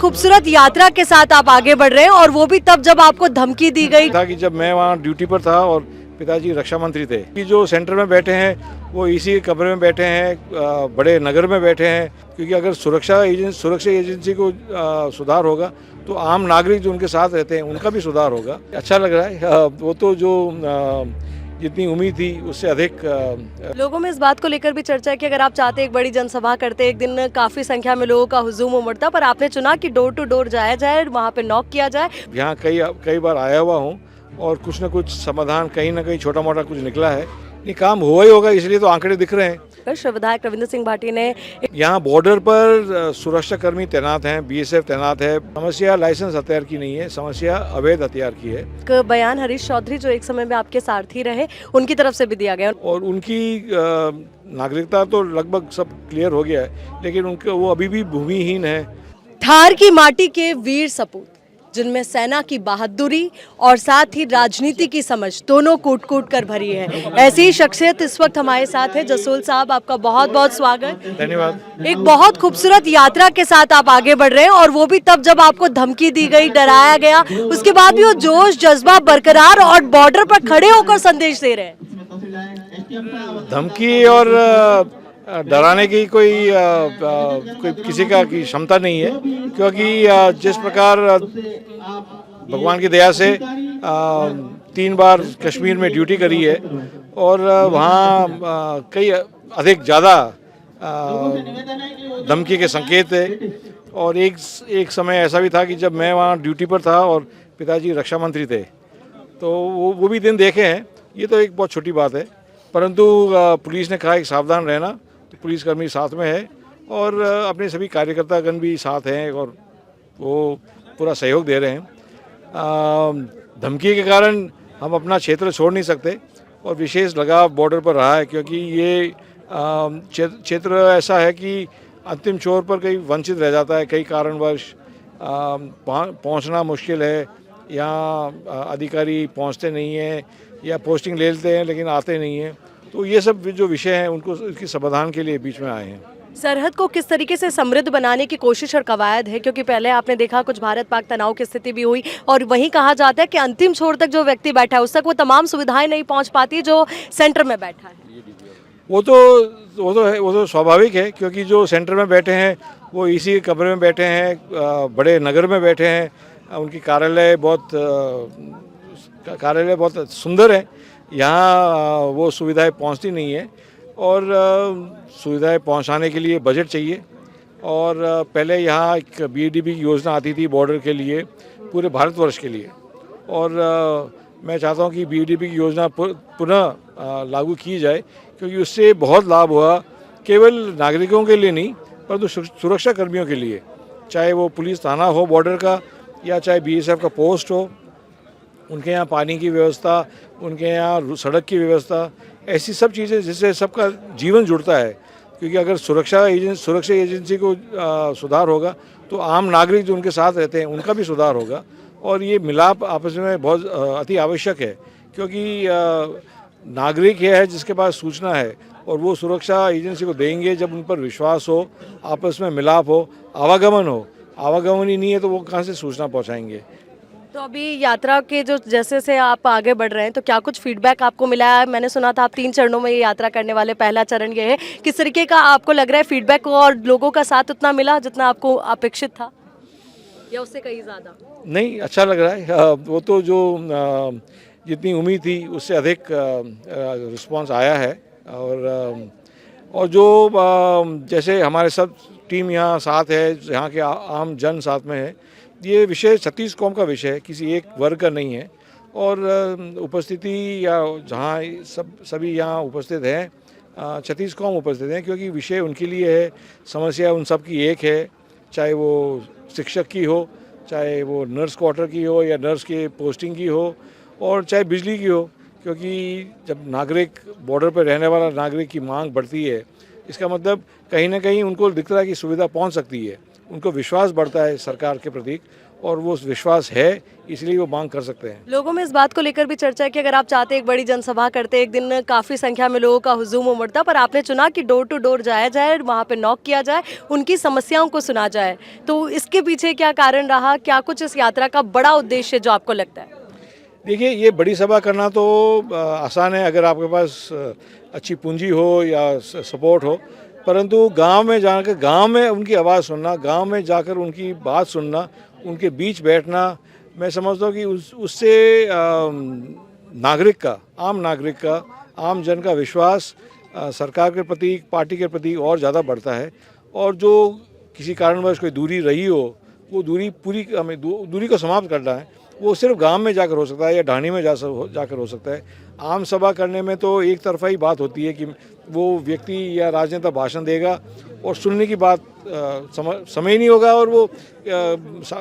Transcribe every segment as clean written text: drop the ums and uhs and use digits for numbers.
खूबसूरत यात्रा के साथ आप आगे बढ़ रहे हैं और वो भी तब जब आपको धमकी दी गई था कि जब मैं वहाँ ड्यूटी पर था और पिताजी रक्षा मंत्री थे कि जो सेंटर में बैठे हैं वो इसी कमरे में बैठे हैं, बड़े नगर में बैठे हैं, क्योंकि अगर सुरक्षा एजेंसी को सुधार होगा तो आम नागरिक जो उनके साथ रहते हैं उनका भी सुधार होगा। अच्छा लग रहा है। वो तो जो जितनी उम्मीद थी उससे अधिक। लोगों में इस बात को लेकर भी चर्चा है कि अगर आप चाहते एक बड़ी जनसभा करते, एक दिन काफी संख्या में लोगों का हुजूम उमड़ता, पर आपने चुना कि डोर टू डोर जाया जाए, वहां पे नॉक किया जाए। यहाँ कई बार आया हुआ हूँ और कुछ न कुछ समाधान कहीं ना कहीं छोटा मोटा कुछ निकला है। ये काम हुआ ही होगा, इसलिए तो आंकड़े दिख रहे हैं। विधायक रविंद्र सिंह भाटी ने यहाँ बॉर्डर पर सुरक्षा कर्मी तैनात हैं, बीएसएफ तैनात है। समस्या लाइसेंस हथियार की नहीं है, समस्या अवैध हथियार की है। एक बयान हरीश चौधरी जो एक समय में आपके सारथी रहे, उनकी तरफ से भी दिया गया और उनकी नागरिकता तो लगभग सब क्लियर हो गया है, लेकिन उनके वो अभी भी भूमिहीन है। थार की माटी के वीर सपूत जिनमें सेना की बहादुरी और साथ ही राजनीति की समझ दोनों कूट कूट कर भरी है, ऐसी ही शख्सियत इस वक्त हमारे साथ है। जसोल साहब, आपका बहुत बहुत स्वागत। धन्यवाद। एक बहुत खूबसूरत यात्रा के साथ आप आगे बढ़ रहे हैं और वो भी तब जब आपको धमकी दी गई, डराया गया, उसके बाद भी वो जोश जज्बा बरकरार और बॉर्डर पर खड़े होकर संदेश दे रहे हैं। धमकी और डराने की कोई किसी का की क्षमता नहीं है, क्योंकि जिस प्रकार भगवान की दया से 3 बार कश्मीर में ड्यूटी करी है और वहाँ कई अधिक ज़्यादा धमकी के संकेत थे। और एक समय ऐसा भी था कि जब मैं वहाँ ड्यूटी पर था और पिताजी रक्षा मंत्री थे, तो वो भी दिन देखे हैं। ये तो एक बहुत छोटी बात है, परंतु पुलिस ने कहा कि सावधान रहना, तो पुलिसकर्मी साथ में है और अपने सभी कार्यकर्तागण भी साथ हैं और वो पूरा सहयोग दे रहे हैं। धमकी के कारण हम अपना क्षेत्र छोड़ नहीं सकते और विशेष लगाव बॉर्डर पर रहा है, क्योंकि ये क्षेत्र ऐसा है कि अंतिम छोर पर कई वंचित रह जाता है, कई कारणवश पहुंचना मुश्किल है। यहाँ अधिकारी पहुंचते नहीं हैं या पोस्टिंग ले लेते हैं लेकिन आते नहीं हैं। तो ये सब जो विषय हैं उनको इसकी समाधान के लिए बीच में आए हैं। सरहद को किस तरीके से समृद्ध बनाने की कोशिश और कवायद है, क्योंकि पहले आपने देखा कुछ भारत पाक तनाव की स्थिति भी हुई और वहीं कहा जाता है कि अंतिम छोर तक जो व्यक्ति बैठा है उस तक वो तमाम सुविधाएं नहीं पहुंच पाती जो सेंटर में बैठा है। वो तो स्वाभाविक है, क्योंकि जो सेंटर में बैठे हैं वो इसी कमरे में बैठे हैं, बड़े नगर में बैठे हैं। उनकी कार्यालय बहुत सुंदर है। यहाँ वो सुविधाएं पहुँचती नहीं है और सुविधाएं पहुँचाने के लिए बजट चाहिए। और पहले यहाँ एक बीडीपी की योजना आती थी बॉर्डर के लिए, पूरे भारतवर्ष के लिए, और मैं चाहता हूँ कि बीडीपी की योजना पुनः लागू की जाए, क्योंकि उससे बहुत लाभ हुआ, केवल नागरिकों के लिए नहीं परंतु सुरक्षा कर्मियों के लिए, चाहे वो पुलिस थाना हो बॉर्डर का या चाहे बीएसएफ का पोस्ट हो। उनके यहाँ पानी की व्यवस्था, उनके यहाँ सड़क की व्यवस्था, ऐसी सब चीज़ें जिससे सबका जीवन जुड़ता है। क्योंकि अगर सुरक्षा एजेंसी को सुधार होगा तो आम नागरिक जो उनके साथ रहते हैं उनका भी सुधार होगा। और ये मिलाप आपस में बहुत अति आवश्यक है, क्योंकि नागरिक ये है जिसके पास सूचना है और वो सुरक्षा एजेंसी को देंगे जब उन पर विश्वास हो, आपस में मिलाप हो, आवागमन हो। आवागमन ही नहीं है तो वो कहाँ से सूचना पहुँचाएंगे। तो अभी यात्रा के जो जैसे से आप आगे बढ़ रहे हैं, तो क्या कुछ फीडबैक आपको मिला है? मैंने सुना था आप 3 चरणों में ये यात्रा करने वाले, पहला चरण ये है। किस तरीके का आपको लग रहा है फीडबैक, और लोगों का साथ उतना मिला जितना आपको अपेक्षित था या उससे कहीं ज़्यादा? नहीं, अच्छा लग रहा है। वो तो जो जितनी उम्मीद थी उससे अधिक रिस्पांस आया है। और जो जैसे हमारे सब टीम यहाँ साथ है, यहाँ के आम जन साथ में है। ये विषय 36 कौम का विषय है, किसी एक वर्ग का नहीं है। और उपस्थिति या जहाँ सभी यहाँ उपस्थित हैं, 36 कौम उपस्थित हैं, क्योंकि विषय उनके लिए है, समस्या उन सब की एक है, चाहे वो शिक्षक की हो, चाहे वो नर्स क्वार्टर की हो या नर्स की पोस्टिंग की हो, और चाहे बिजली की हो। क्योंकि जब नागरिक बॉर्डर पर रहने वाला नागरिक की मांग बढ़ती है, इसका मतलब कहीं ना कहीं उनको दिखता है कि सुविधा पहुंच सकती है, उनको विश्वास बढ़ता है सरकार के प्रति और वो विश्वास है, इसलिए वो मांग कर सकते हैं। लोगों में इस बात को लेकर भी चर्चा है कि अगर आप चाहते एक बड़ी जनसभा करते, एक दिन काफ़ी संख्या में लोगों का हुजूम उमड़ता, पर आपने चुना कि डोर टू डोर जाया जाए, वहाँ पे नॉक किया जाए, उनकी समस्याओं को सुना जाए। तो इसके पीछे क्या कारण रहा? क्या कुछ इस यात्रा का बड़ा उद्देश्य है जो आपको लगता है? देखिए, ये बड़ी सभा करना तो आसान है अगर आपके पास अच्छी पूंजी हो या सपोर्ट हो, परंतु गांव में जाकर गांव में उनकी आवाज़ सुनना, गांव में जाकर उनकी बात सुनना, उनके बीच बैठना, मैं समझता हूँ कि उससे नागरिक का, आम नागरिक का, आम जन का विश्वास सरकार के प्रति, पार्टी के प्रति और ज़्यादा बढ़ता है। और जो किसी कारणवश कोई दूरी रही हो, वो दूरी पूरी हमें दूरी को समाप्त करना है, वो सिर्फ गांव में जाकर हो सकता है या ढाणी में जाकर हो सकता है। आम सभा करने में तो एक तरफा ही बात होती है कि वो व्यक्ति या राजनेता भाषण देगा और सुनने की बात समय ही नहीं होगा, और वो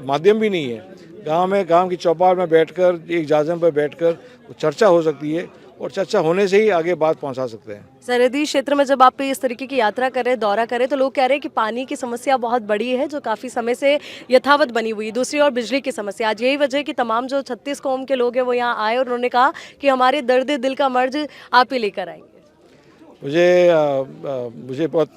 माध्यम भी नहीं है। गांव में, गांव की चौपाल में बैठकर, एक जाजम पर बैठकर वो चर्चा हो सकती है, और चर्चा होने से ही आगे बात पहुंचा सकते हैं। सरहदी क्षेत्र में जब आप इस तरीके की यात्रा करें, दौरा करें, तो लोग कह रहे हैं कि पानी की समस्या बहुत बड़ी है जो काफ़ी समय से यथावत बनी हुई है। दूसरी ओर बिजली की समस्या, आज यही वजह है कि तमाम जो 36 कौम के लोग हैं वो यहाँ आए और उन्होंने कहा कि हमारे दर्द दिल का मर्ज आप ही लेकर आएंगे। मुझे बहुत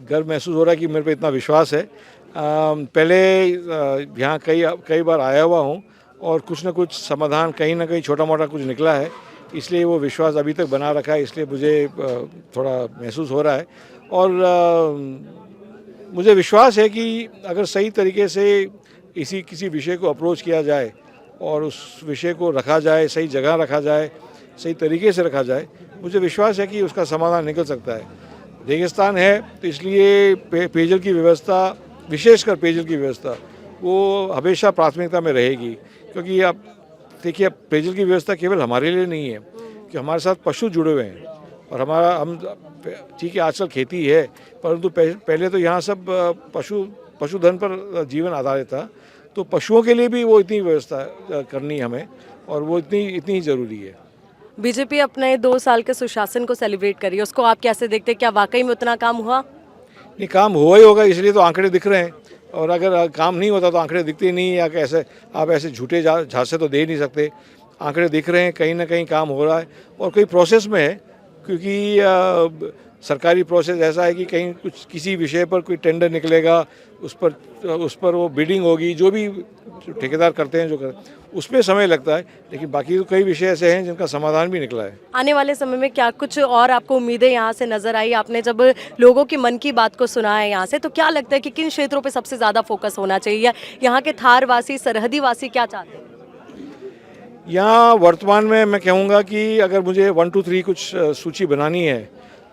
गर्व महसूस हो रहा है कि मेरे पे इतना विश्वास है। पहले यहाँ कई बार आया हुआ हूँ, और कुछ न कुछ समाधान कहीं ना कहीं छोटा मोटा कुछ निकला है, इसलिए वो विश्वास अभी तक बना रखा है। इसलिए मुझे थोड़ा महसूस हो रहा है, और मुझे विश्वास है कि अगर सही तरीके से किसी विषय को अप्रोच किया जाए और उस विषय को रखा जाए, सही जगह रखा जाए, सही तरीके से रखा जाए, मुझे विश्वास है कि उसका समाधान निकल सकता है। रेगिस्तान है तो इसलिए पेयजल की व्यवस्था, विशेषकर पेयजल की व्यवस्था, वो हमेशा प्राथमिकता में रहेगी। क्योंकि आप देखिए, अब पेयजल की व्यवस्था केवल हमारे लिए नहीं है, कि हमारे साथ पशु जुड़े हुए हैं, और हम ठीक है आजकल खेती है, परंतु पहले तो यहाँ सब पशुधन पर जीवन आधारित था, तो पशुओं के लिए भी वो इतनी व्यवस्था करनी हमें, और वो इतनी ही ज़रूरी है। बीजेपी अपने 2 साल के सुशासन को सेलिब्रेट करी, उसको आप कैसे देखते हैं? क्या वाकई में उतना काम हुआ? नहीं, काम हुआ ही होगा, इसलिए तो आंकड़े दिख रहे हैं। और अगर काम नहीं होता तो आंकड़े दिखते नहीं, या कैसे आप ऐसे झूठे झांसे तो दे नहीं सकते। आंकड़े दिख रहे हैं, कहीं ना कहीं काम हो रहा है, और कोई प्रोसेस में है, क्योंकि सरकारी प्रोसेस ऐसा है कि कहीं किसी विषय पर कोई टेंडर निकलेगा, उस पर वो बिडिंग होगी, जो भी ठेकेदार करते हैं, उसमें समय लगता है, लेकिन बाकी तो कई विषय ऐसे हैं जिनका समाधान भी निकला है। आने वाले समय में क्या कुछ और आपको उम्मीदें यहाँ से नजर आई? आपने जब लोगों की मन की बात को सुना है यहाँ से, तो क्या लगता है कि किन क्षेत्रों पे सबसे ज़्यादा फोकस होना चाहिए, या यहाँ के थार वासी, सरहदी वासी क्या चाहते हैं? यहाँ वर्तमान में मैं कहूँगा कि अगर मुझे 1, 2, 3 कुछ सूची बनानी है,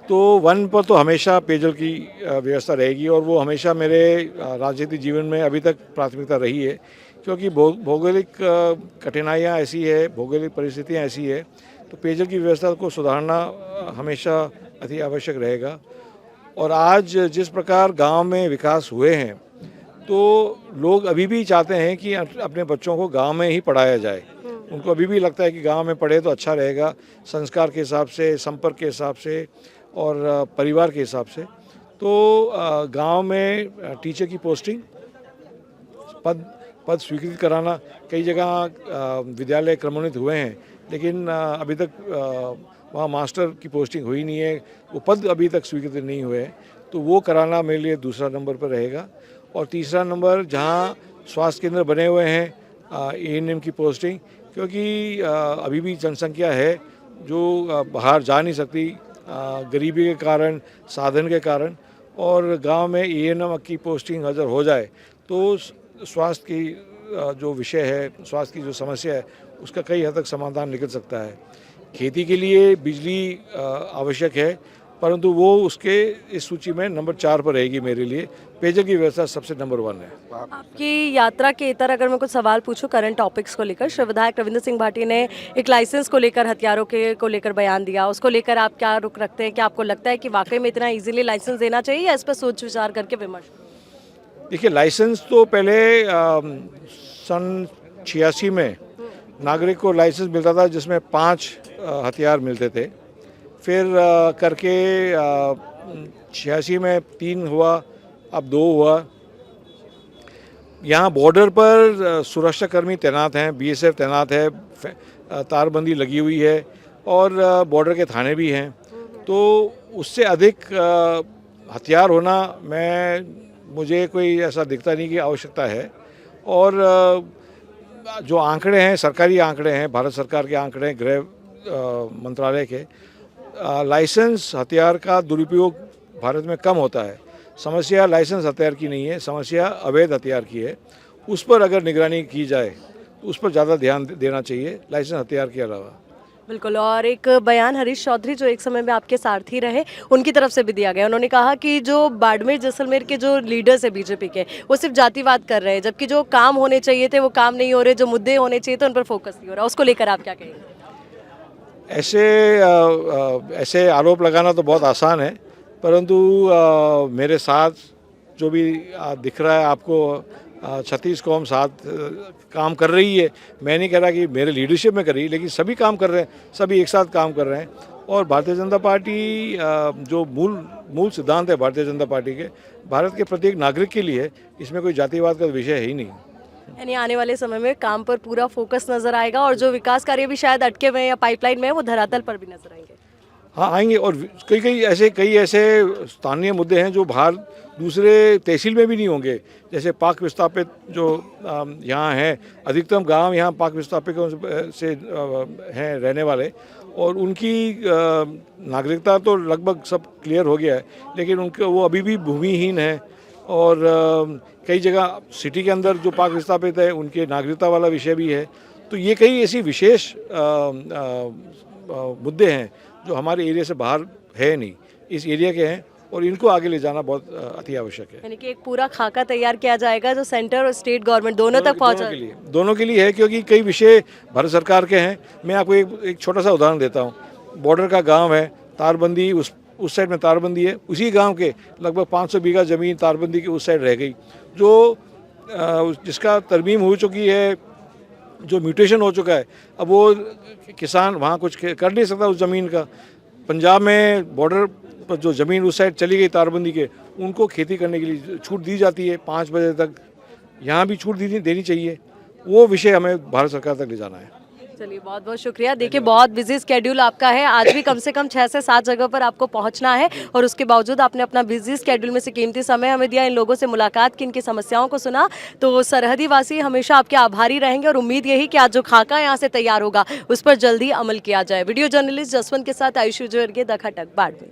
तो 1 पर तो हमेशा पेयजल की व्यवस्था रहेगी, और वो हमेशा मेरे राजनीतिक जीवन में अभी तक प्राथमिकता रही है। क्योंकि भौगोलिक कठिनाइयाँ ऐसी है, भौगोलिक परिस्थितियाँ ऐसी है, तो पेयजल की व्यवस्था को सुधारना हमेशा अति आवश्यक रहेगा। और आज जिस प्रकार गांव में विकास हुए हैं, तो लोग अभी भी चाहते हैं कि अपने बच्चों को गांव में ही पढ़ाया जाए। उनको अभी भी लगता है कि गांव में पढ़े तो अच्छा रहेगा, संस्कार के हिसाब से, संपर्क के हिसाब से, और परिवार के हिसाब से। तो गांव में टीचर की पोस्टिंग, पद स्वीकृत कराना, कई जगह विद्यालय क्रमोन्नत हुए हैं, लेकिन अभी तक वहाँ मास्टर की पोस्टिंग हुई नहीं है, वो पद अभी तक स्वीकृत नहीं हुए हैं, तो वो कराना मेरे लिए दूसरा नंबर पर रहेगा। और तीसरा नंबर, जहाँ स्वास्थ्य केंद्र बने हुए हैं, ANM की पोस्टिंग, क्योंकि अभी भी जनसंख्या है जो बाहर जा नहीं सकती, गरीबी के कारण, साधन के कारण, और गांव में ANM की पोस्टिंग अगर हो जाए तो स्वास्थ्य की जो विषय है, स्वास्थ्य की जो समस्या है, उसका कई हद तक समाधान निकल सकता है। खेती के लिए बिजली आवश्यक है, परंतु वो उसके इस सूची में नंबर 4 पर रहेगी मेरे लिए। पेयजल की व्यवस्था सबसे नंबर 1 है। आपकी यात्रा के इतर अगर मैं कुछ सवाल पूछूं करंट टॉपिक्स को लेकर, श्री विधायक रविंद्र सिंह भाटी ने एक लाइसेंस को लेकर, हथियारों को लेकर बयान दिया, उसको लेकर आप क्या रुख रखते हैं? क्या आपको लगता है कि वाकई में इतना इजीली लाइसेंस देना चाहिए, या इस पर सोच विचार करके विमर्श? देखिए, लाइसेंस तो पहले सन 86 में नागरिक को लाइसेंस मिलता था, जिसमें 5 हथियार मिलते थे। फिर करके 86 में 3 हुआ, अब 2 हुआ। यहाँ बॉर्डर पर सुरक्षाकर्मी तैनात हैं, बीएसएफ तैनात है, तारबंदी लगी हुई है और बॉर्डर के थाने भी हैं। तो उससे अधिक हथियार होना मुझे कोई ऐसा दिखता नहीं कि आवश्यकता है। और जो आंकड़े हैं, सरकारी आंकड़े हैं, भारत सरकार के आंकड़े हैं, गृह मंत्रालय के, लाइसेंस हथियार का दुरुपयोग भारत में कम होता है। समस्या लाइसेंस हथियार की नहीं है, समस्या अवैध हथियार की है। उस पर अगर निगरानी की जाए तो उस पर ज़्यादा ध्यान देना चाहिए लाइसेंस हथियार के अलावा। बिल्कुल। और एक बयान हरीश चौधरी जो एक समय में आपके सारथी रहे, उनकी तरफ से भी दिया गया। उन्होंने कहा कि जो बाड़मेर जैसलमेर के जो लीडर्स है बीजेपी के, वो सिर्फ जातिवाद कर रहे हैं, जबकि जो काम होने चाहिए थे वो काम नहीं हो रहे, जो मुद्दे होने चाहिए थे उन पर फोकस नहीं हो रहा। उसको लेकर आप क्या कहेंगे? ऐसे आरोप लगाना तो बहुत आसान है, परंतु मेरे साथ जो भी दिख रहा है आपको, 36 कौम साथ काम कर रही है। मैं नहीं कह रहा कि मेरे लीडरशिप में कर रही है, लेकिन सभी काम कर रहे हैं, सभी एक साथ काम कर रहे हैं। और भारतीय जनता पार्टी जो मूल सिद्धांत है भारतीय जनता पार्टी के, भारत के प्रत्येक नागरिक के लिए, इसमें कोई जातिवाद का विषय है ही नहीं। यानी आने वाले समय में काम पर पूरा फोकस नजर आएगा और जो विकास कार्य भी शायद अटके हुए हैं या पाइपलाइन में है, वो धरातल पर भी नजर आएंगे। हाँ, आएंगे। और कई ऐसे स्थानीय मुद्दे हैं जो बाहर दूसरे तहसील में भी नहीं होंगे। जैसे पाक विस्थापित जो यहाँ हैं, अधिकतम गांव यहाँ पाक विस्थापितों से हैं रहने वाले, और उनकी नागरिकता तो लगभग सब क्लियर हो गया है, लेकिन वो अभी भी भूमिहीन है। और कई जगह सिटी के अंदर जो पाक विस्थापित है, उनके नागरिकता वाला विषय भी है। तो ये कई ऐसी विशेष मुद्दे हैं जो हमारे एरिया से बाहर है नहीं, इस एरिया के हैं, और इनको आगे ले जाना बहुत अति आवश्यक है। यानी कि एक पूरा खाका तैयार किया जाएगा जो सेंटर और स्टेट गवर्नमेंट दोनों तक पहुंचा। दोनों के लिए है, क्योंकि कई विषय भारत सरकार के हैं। मैं आपको एक छोटा सा उदाहरण देता हूँ। बॉर्डर का गांव है, तारबंदी उस साइड में तारबंदी है, उसी गांव के लगभग 500 बीघा ज़मीन तारबंदी की उस साइड रह गई, जो जिसका तरमीम हो चुकी है, जो म्यूटेशन हो चुका है। अब वो किसान वहाँ कुछ कर नहीं सकता उस ज़मीन का। पंजाब में बॉर्डर पर जो ज़मीन उस साइड चली गई तारबंदी के, उनको खेती करने के लिए छूट दी जाती है 5 बजे तक। यहाँ भी छूट देनी चाहिए। वो विषय हमें भारत सरकार तक ले जाना है। चलिए, बहुत बहुत शुक्रिया। देखिए, बहुत बिजी स्केड्यूल आपका है, आज भी कम से कम 6 से 7 जगह पर आपको पहुंचना है, और उसके बावजूद आपने अपना बिजी स्केड्यूल में से कीमती समय हमें दिया, इन लोगों से मुलाकात की, इनकी समस्याओं को सुना। तो सरहदी वासी हमेशा आपके आभारी रहेंगे, और उम्मीद यही कि आज जो खाका यहाँ से तैयार होगा उस पर जल्दी अमल किया जाए। वीडियो जर्नलिस्ट जसवंत के साथ आयुषी जुर्गे, द खटक, बाड़मेर।